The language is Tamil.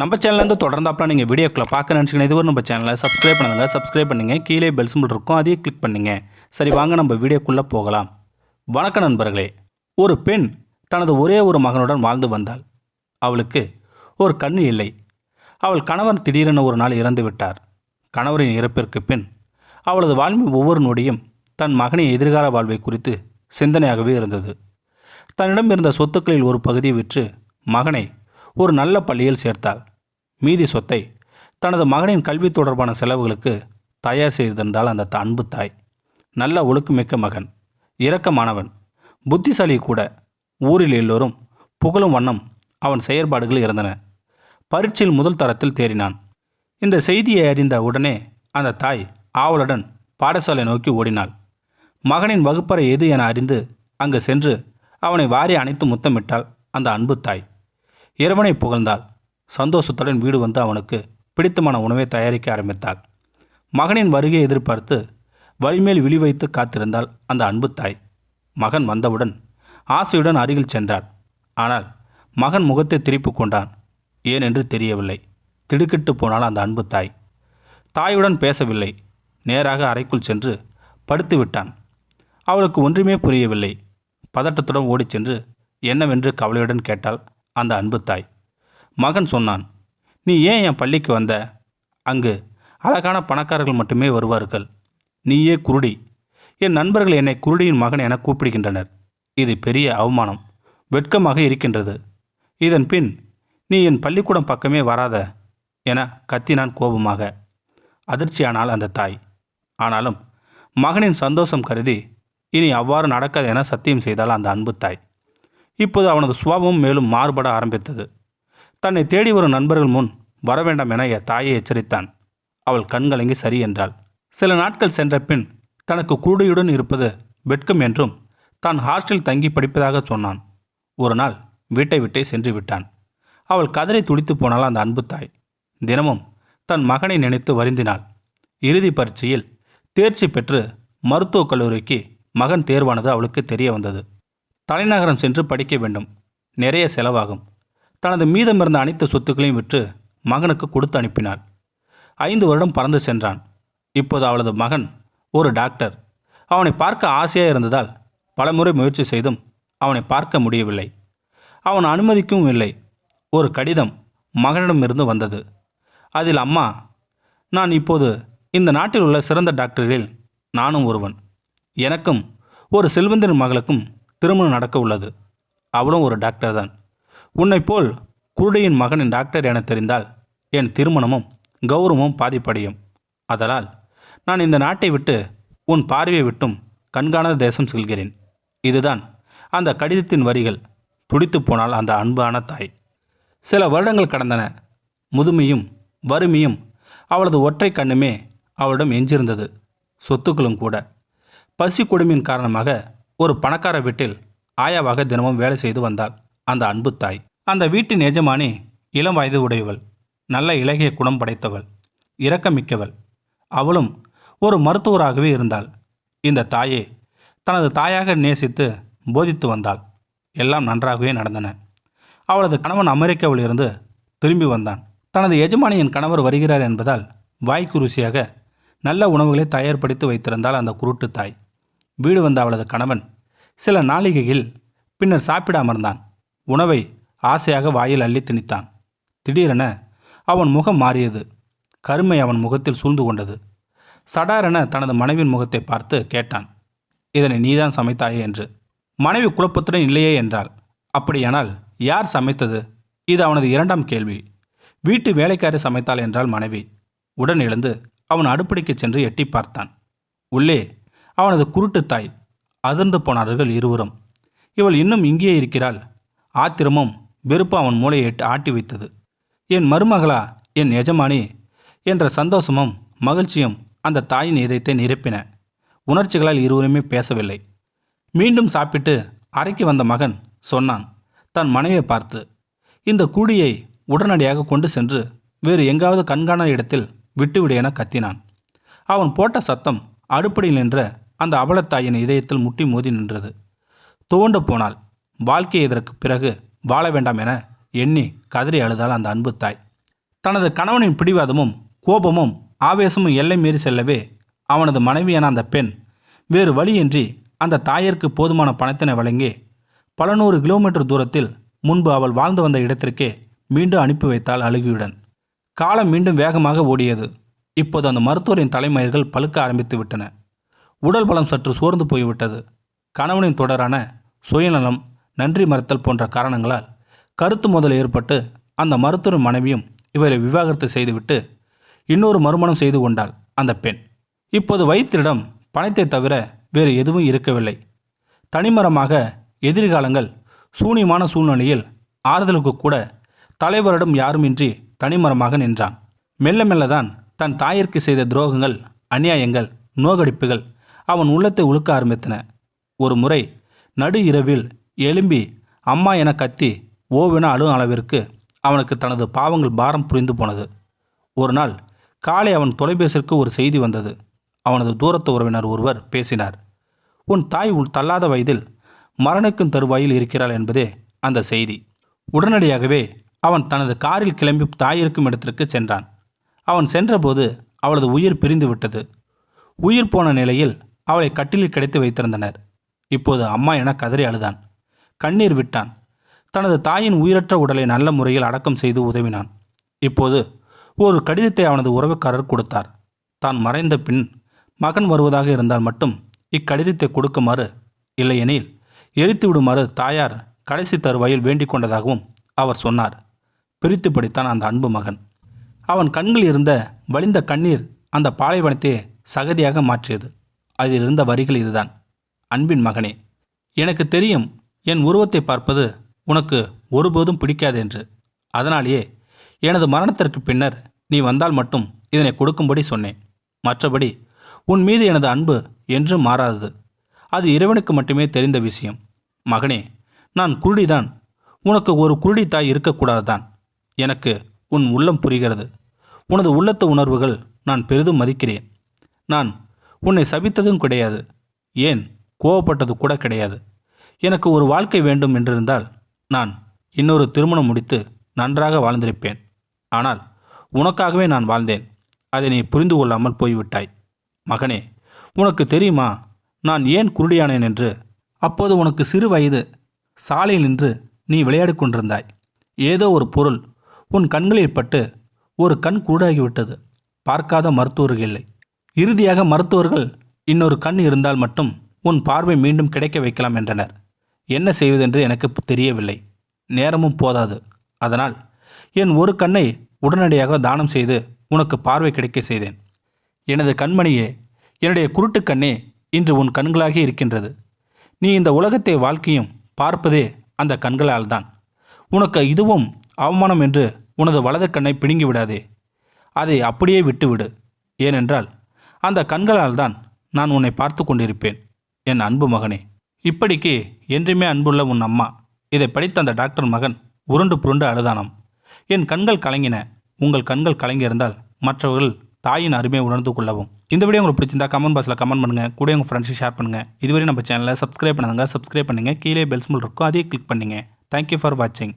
நம்ம சேனல்லேருந்து தொடர்ந்தாப்பலாம் நீங்கள் வீடியோக்களை பார்க்க நினச்சிங்கன்னா இதுவரை நம்ம சேனலை சப்ஸ்கிரைப் பண்ணுங்கள். கீழே பெல் சிம்பிள் இருக்கும், அதையும் கிளிக் பண்ணுங்கள். சரி, வாங்க நம்ம வீடியோக்குள்ளே போகலாம். வணக்கம் நண்பர்களே. ஒரு பெண் தனது ஒரே ஒரு மகனுடன் வாழ்ந்து வந்தாள். அவளுக்கு ஒரு கண் இல்லை. அவள் கணவன் திடீரென ஒரு நாள் இறந்து விட்டார். கணவரின் இறப்பிற்கு பின் அவளது வாழ்வின் ஒவ்வொரு நொடியும் தன் மகனின் எதிர்கால வாழ்வை குறித்து சிந்தனையாகவே இருந்தது. தன்னிடம் இருந்த சொத்துக்களில் ஒரு பகுதியை விற்று மகனை ஒரு நல்ல பள்ளியில் சேர்த்தாள். மீதி சொத்தை தனது மகனின் கல்வி தொடர்பான செலவுகளுக்கு தயார் செய்திருந்தால் அந்த அன்பு தாய். நல்ல ஒழுக்கமிக்க மகன், இரக்கமானவன், புத்திசாலி கூட. ஊரில் எல்லோரும் புகழும் வண்ணம் அவன் செயற்பாடுகள் இருந்தன. பரீட்சையில் முதல் தரத்தில் தேறினான். இந்த செய்தியை அறிந்த உடனே அந்த தாய் ஆவலுடன் பாடசாலை நோக்கி ஓடினாள். மகனின் வகுப்பறை எது என அறிந்து அங்கு சென்று அவனை வாரி அணைத்து முத்தமிட்டாள் அந்த அன்பு தாய். இறைவனை புகழ்ந்தாள். சந்தோஷத்துடன் வீடு வந்து அவனுக்கு பிடித்தமான உணவை தயாரிக்க ஆரம்பித்தாள். மகனின் வருகையை எதிர்பார்த்து வழிமேல் விழி வைத்து காத்திருந்தாள் அந்த அன்பு தாய். மகன் வந்தவுடன் ஆசையுடன் அருகில் சென்றாள். ஆனால் மகன் முகத்தை திருப்பி கொண்டான். ஏனென்று தெரியவில்லை. திடுக்கிட்டு போனாள் அந்த அன்பு தாய். தாயுடன் பேசவில்லை. நேராக அறைக்குள் சென்று படுத்து விட்டான். அவளுக்கு ஒன்றுமே புரியவில்லை. பதட்டத்துடன் ஓடிச் சென்று என்னவென்று கவலையுடன் கேட்டாள் அந்த அன்பு தாய். மகன் சொன்னான், நீ ஏன் என் பள்ளிக்கு வந்த? அங்கு அழகான பணக்காரர்கள் மட்டுமே வருவார்கள். நீயே குருடி. என் நண்பர்கள் என்னை குருடியின் மகன் என கூப்பிடுகின்றனர். இது பெரிய அவமானம், வெட்கமாக இருக்கின்றது. இதன் பின் நீ என் பள்ளிக்கூடம் பக்கமே வராத என கத்தினான் கோபமாக. அதிர்ச்சியானால் அந்த தாய். ஆனாலும் மகனின் சந்தோஷம் கருதி இனி அவ்வாறு நடக்காது என சத்தியம் செய்தாள் அந்த அன்பு தாய். இப்போது அவனது சுபாவம் மேலும் மாறுபட ஆரம்பித்தது. தன்னை தேடி வரும் நண்பர்கள் முன் வரவேண்டாம் என தாயை எச்சரித்தான். அவள் கண்கலங்கி சரி என்றாள். சில நாட்கள் சென்ற பின் தனக்கு குருடியுடன் இருப்பது வெட்கம் என்றும் தான் ஹாஸ்டலில் தங்கி படிப்பதாக சொன்னான். ஒரு நாள் வீட்டை விட்டே சென்று விட்டான். அவள் கதறி துடித்து போனாள் அந்த அன்பு தாய். தினமும் தன் மகனை நினைத்து வருந்தினாள். இறுதி பரீட்சையில் தேர்ச்சி பெற்று மருத்துவக் கல்லூரிக்கு மகன் தேர்வானது அவளுக்கு தெரிய வந்தது. தலைநகரம் சென்று படிக்க வேண்டும். நிறைய செலவாகும். தனது மீதமிருந்த அனைத்து சொத்துக்களையும் விற்று மகனுக்கு கொடுத்து அனுப்பினாள். 5 வருடம் பறந்து சென்றான். இப்போது அவளது மகன் ஒரு டாக்டர். அவனை பார்க்க ஆசையாக இருந்ததால் பலமுறை முயற்சி செய்தும் அவனை பார்க்க முடியவில்லை. அவன் அனுமதிக்கவும் இல்லை. ஒரு கடிதம் மகனிடமிருந்து வந்தது. அதில், அம்மா, நான் இப்போது இந்த நாட்டில் உள்ள சிறந்த டாக்டர்களில் நானும் ஒருவன். எனக்கும் ஒரு செல்வந்தரின் மகளுக்கும் திருமணம் நடக்க உள்ளது. அவளும் ஒரு டாக்டர் தான். உன்னை போல் குருடியின் மகனின் டாக்டர் என தெரிந்தால் என் திருமணமும் கௌரவமும் பாதிப்படையும். அதனால் நான் இந்த நாட்டை விட்டு உன் பார்வையை விட்டும் கண்காணாத தேசம் செல்கிறேன். இதுதான் அந்த கடிதத்தின் வரிகள். துடித்து போனால் அந்த அன்பான தாய். சில வருடங்கள் கடந்தன. முதுமையும் வறுமையும் அவளது ஒற்றை கண்ணுமே அவளிடம் எஞ்சிருந்தது. சொத்துக்களும் கூட. பசி கொடுமையின் காரணமாக ஒரு பணக்கார வீட்டில் ஆயாவாக தினமும் வேலை செய்து வந்தாள் அந்த அன்பு தாய். அந்த வீட்டின் எஜமானி இளம் வயது உடையவள். நல்ல இலகிய குணம் படைத்தவள், இரக்கமிக்கவள். அவளும் ஒரு மருத்துவராகவே இருந்தாள். இந்த தாயே தனது தாயாக நேசித்து போதித்து வந்தாள். எல்லாம் நன்றாகவே நடந்தன. அவளது கணவன் அமெரிக்காவில் இருந்து திரும்பி வந்தான். தனது எஜமானியின் கணவர் வருகிறார் என்பதால் வாய்க்கு ருசியாக நல்ல உணவுகளை தயார்படுத்தி வைத்திருந்தாள் அந்த குருட்டு தாய். வீடு வந்த அவளது கணவன் சில நாளிகையில் பின்னர் சாப்பிட அமர்ந்தான். உணவை ஆசையாக வாயில் அள்ளி திணித்தான். திடீரென அவன் முகம் மாறியது. கருமை அவன் முகத்தில் சூழ்ந்து கொண்டது. சடாரென தனது மனைவியின் முகத்தை பார்த்து கேட்டான், இதனை நீதான் சமைத்தாயே என்று. மனைவி குழப்பத்துடன் இல்லையே என்றாள். அப்படியானால் யார் சமைத்தது? இது அவனது 2ஆம் கேள்வி. வீட்டு வேலைக்காரி சமைத்தாள் என்றாள் மனைவி. உடன் எழுந்து அவன் அடுப்படிக்கு சென்று எட்டி பார்த்தான். உள்ளே அவனது குருட்டு தாய். அதிர்ந்து போனார்கள் இருவரும். இவள் இன்னும் இங்கேயே இருக்கிறாள். ஆத்திரமும் வெறுப்பு அவன் மூளையை ஆட்டி வைத்தது. என் மருமகளா, என் எஜமானி என்ற சந்தோஷமும் மகிழ்ச்சியும் அந்த தாயின் இதயத்தை நிரப்பின. உணர்ச்சிகளால் இருவருமே பேசவில்லை. மீண்டும் சாப்பிட்டு அறைக்கு வந்த மகன் சொன்னான் தன் மனைவியை பார்த்து, இந்த கூடியை உடனடியாக கொண்டு சென்று வேறு எங்காவது கண்காண இடத்தில் விட்டுவிடு என கத்தினான். அவன் போட்ட சத்தம் அடுப்படியில் நின்ற அந்த அவலத்தாயின் இதயத்தில் முட்டி மோதி நின்றது. துவண்டு போனாள். வாழ்க்கை இதற்கு பிறகு வாழ வேண்டாம் என எண்ணி கதறி அழுதாள் அந்த அன்பு தாய். தனது கணவனின் பிடிவாதமும் கோபமும் ஆவேசமும் எல்லை மீறி செல்லவே அவனது மனைவியான அந்த பெண் வேறு வழியின்றி அந்த தாயிற்கு போதுமான பணத்தினை வழங்கி பல 100 கிலோமீட்டர் தூரத்தில் முன்பு அவள் வாழ்ந்து வந்த இடத்திற்கே மீண்டும் அனுப்பி வைத்தாள் அழுகியுடன். காலம் மீண்டும் வேகமாக ஓடியது. இப்போது அந்த மருத்துவரின் தலைமயிர்கள் பழுக்க ஆரம்பித்து விட்டன. உடல் பலம் சற்று சோர்ந்து போய்விட்டது. கணவனின் தொடரான சுயநலம், நன்றி மறுத்தல் போன்ற காரணங்களால் கருத்து மோதல் ஏற்பட்டு அந்த மருத்துவரின் மனைவியும் இவரை விவாகரத்து செய்துவிட்டு இன்னொரு மறுமணம் செய்து கொண்டாள் அந்த பெண். இப்போது வைத்திரிடம் பணத்தை தவிர வேறு எதுவும் இருக்கவில்லை. தனிமரமாக எதிர்காலங்கள் சூனியமான சூழ்நிலையில் ஆறுதலுக்கு கூட தலைவரிடம் யாருமின்றி தனிமரமாக நின்றான். மெல்ல மெல்லதான் தன் தாயிற்கு செய்த துரோகங்கள், அநியாயங்கள், நோகடிப்புகள் அவன் உள்ளத்தை உழுக்க ஆரம்பித்தன. ஒரு முறை நடு இரவில் எழும்பி அம்மா என கத்தி ஓவென அழும் அளவிற்கு அவனுக்கு தனது பாவங்கள் பாரம் புரிந்து போனது. ஒரு நாள் காலை அவன் தொலைபேசிற்கு ஒரு செய்தி வந்தது. அவனது தூரத்து உறவினர் ஒருவர் பேசினார். உன் தாய் தள்ளாத வயதில் மரணிக்கும் தருவாயில் இருக்கிறாள் என்பதே அந்த செய்தி. உடனடியாகவே அவன் தனது காரில் கிளம்பி தாய் இருக்கும் இடத்திற்கு சென்றான். அவன் சென்றபோது அவளது உயிர் பிரிந்து விட்டது. உயிர் போன நிலையில் அவளை கட்டிலில் கிடைத்து வைத்திருந்தனர். இப்போது அம்மா என கதறி அழுதான், கண்ணீர் விட்டான். தனது தாயின் உயிரற்ற உடலை நல்ல முறையில் அடக்கம் செய்து உதவினான். இப்போது ஒரு கடிதத்தை அவனது உறவுக்காரர் கொடுத்தார். தான் மறைந்த பின் மகன் வருவதாக இருந்தால் மட்டும் இக்கடிதத்தை கொடுக்குமாறு, இல்லையெனில் எரித்து விடுமாறு தாயார் கடைசி தருவாயில் வேண்டிக் கொண்டதாகவும் அவர் சொன்னார். பிரித்து படித்தான் அந்த அன்பு மகன். அவன் கண்கள் இருந்த வலிந்த கண்ணீர் அந்த பாலைவனத்தை சகதியாக மாற்றியது. அதில் இருந்த வரிகள் இதுதான்: அன்பின் மகனே, எனக்கு தெரியும் என் உருவத்தை பார்ப்பது உனக்கு ஒருபோதும் பிடிக்காது என்று. அதனாலேயே எனது மரணத்திற்கு பின்னர் நீ வந்தால் மட்டும் இதனை கொடுக்கும்படி சொன்னேன். மற்றபடி உன் மீது எனது அன்பு என்றும் மாறாதது. அது இறைவனுக்கு மட்டுமே தெரிந்த விஷயம். மகனே, நான் குருடிதான். உனக்கு ஒரு குருடி தாய் இருக்கக்கூடாதுதான். எனக்கு உன் உள்ளம் புரிகிறது. உனது உள்ளத்து உணர்வுகள் நான் பெரிதும் மதிக்கிறேன். நான் உன்னை சபித்ததும் கிடையாது, ஏன் கோவப்பட்டது கூட கிடையாது. எனக்கு ஒரு வாழ்க்கை வேண்டும் என்றிருந்தால் நான் இன்னொரு திருமணம் முடித்து நன்றாக வாழ்ந்திருப்பேன். ஆனால் உனக்காகவே நான் வாழ்ந்தேன். அதை நீ புரிந்து கொள்ளாமல் போய்விட்டாய். மகனே, உனக்கு தெரியுமா நான் ஏன் குருடியானேன் என்று? அப்போது உனக்கு சிறு வயது. சாலையில் நின்று நீ விளையாடி கொண்டிருந்தாய். ஏதோ ஒரு பொருள் உன் கண்களில் பட்டு ஒரு கண் குருடாகிவிட்டது. பார்க்காத மருத்துவர்கள் இல்லை. இறுதியாக மருத்துவர்கள் இன்னொரு கண் இருந்தால் மட்டும் உன் பார்வை மீண்டும் கிடைக்க வைக்கலாம் என்றனர். என்ன செய்வதென்று எனக்கு தெரியவில்லை. நேரமும் போதாது. அதனால் என் ஒரு கண்ணை உடனடியாக தானம் செய்து உனக்கு பார்வை கிடைக்க செய்தேன். எனது கண்மணியே, என்னுடைய குருட்டு கண்ணே இன்று உன் கண்களாக இருக்கின்றது. நீ இந்த உலகத்தை வாழ்க்கையும் பார்ப்பதே அந்த கண்களால் தான். உனக்கு இதுவும் அவமானம் என்று உனது வலது கண்ணை பிடுங்கி விடாதே. அதை அப்படியே விட்டுவிடு. ஏனென்றால் அந்த கண்களால் தான் நான் உன்னை பார்த்து கொண்டிருப்பேன். என் அன்பு மகனே, இப்படிக்கு என்றுமே அன்புள்ள உன் அம்மா. இதை படித்த அந்த டாக்டர் மகன் உருண்டு புருண்டு அழுதானாம். என் கண்கள் கலங்கின. உங்கள் கண்கள் கலங்கியிருந்தால் மற்றவர்கள் தாயின் அருமையை உணர்ந்து கொள்ளவும். இந்த வீடியோ உங்களுக்கு பிடிச்சிருந்தா கமெண்ட் பாக்ஸில் கமெண்ட் பண்ணுங்கள். கூட உங்கள் ஃப்ரெண்ட்ஸுக்கு ஷேர் பண்ணுங்கள். இதுவரை நம்ம சேனலை சப்ஸ்கிரைப் பண்ணுங்க. சப்ஸ்கிரைப் பண்ணுங்கள். கீழே பெல் சிம்பல் இருக்கும், அதையே கிளிக் பண்ணுங்கள். தேங்க்யூ ஃபார் வாட்சிங்.